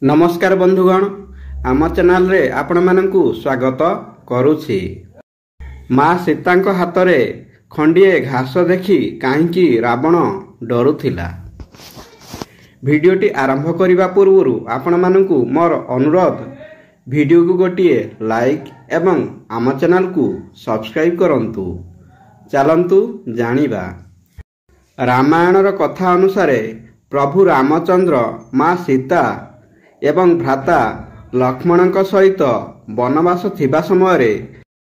नमस्कार बंधुगण, आम चैनल रे आपण मानकु स्वागत करुछि। माँ सीता हाथ में खंडिए घास देखि काहींकि रावण डरुथिला। भिडियोटी आरंभ करने पूर्व आपण मानकु मोर अनुरोध, भिडियो को गोटिए लाइक एवं आम चैनल को सब्सक्राइब करंतु। चलंतु जानिबा। रामायणर कथा अनुसार प्रभु रामचंद्र माँ सीता एवं भ्राता लक्ष्मण सहित वनवास थिबा समय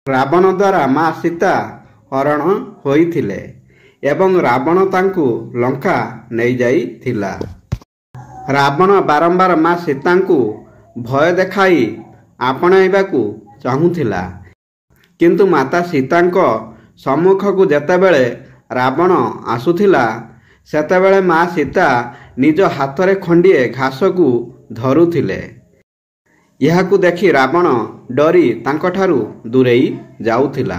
रावण द्वारा माँ सीता हरण होइथिले एवं रावण तांकु लंका नहीं जाइथिला। रावण बारंबार माँ सीता को भय देखाई आपणाइबाकू चाहुथिला, किंतु माता सीता सम्मुख को जेतेबेले रावण आसुथिला सेतेबेले माँ सीता निज हाथ रे खंडिए घास को धरुथिले। यहाकू देखि रावण डरी तांकठारु दूरेई जाउथिला।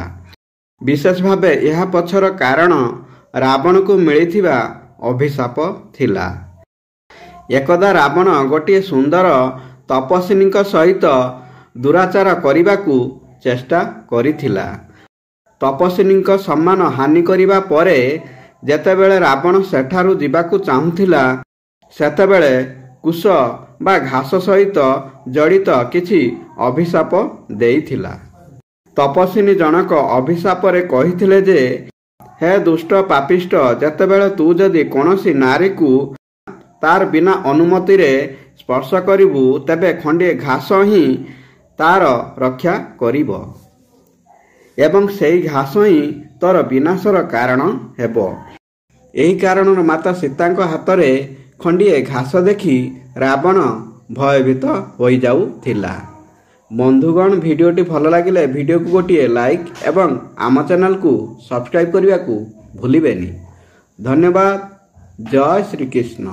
विशेष भावे यह पछर कारण रावण को मिलिथिबा अभिशाप थिला। एकदा रावण गोटे सुंदर तपस्विनी सहित दुराचार करिबाकू चेष्टा करिथिला। तपस्विनी सम्मान हानि करिबा परे जेतेबेले रावण सेठारु जिबाकू चाहुथिला सेतेबेले कुश बा घास सहित जड़ित किछि अभिशाप देइथिला। तपस्विनी जनक अभिशाप रे कहिथिले जे, हे दुष्ट पापिष्ट, जेतेबेले तू जदि कोनोसी नारी को तार बिना अनुमति रे स्पर्श करिबू तेबे खंडे घास ही तार रक्षा करिबो एवं सेई घास ही तोर विनाशर कारण हेबो। एही कारण माता सीता हाथ में खंडिए घास देखि रावण भयभीत हो जाउथिला। बंधुगण, भिडियोटी भल लागिले भिडियो को गोटिए लाइक एवं आम चैनल को सब्सक्राइब करने को भूलिबेनी। धन्यवाद। जय श्री कृष्ण।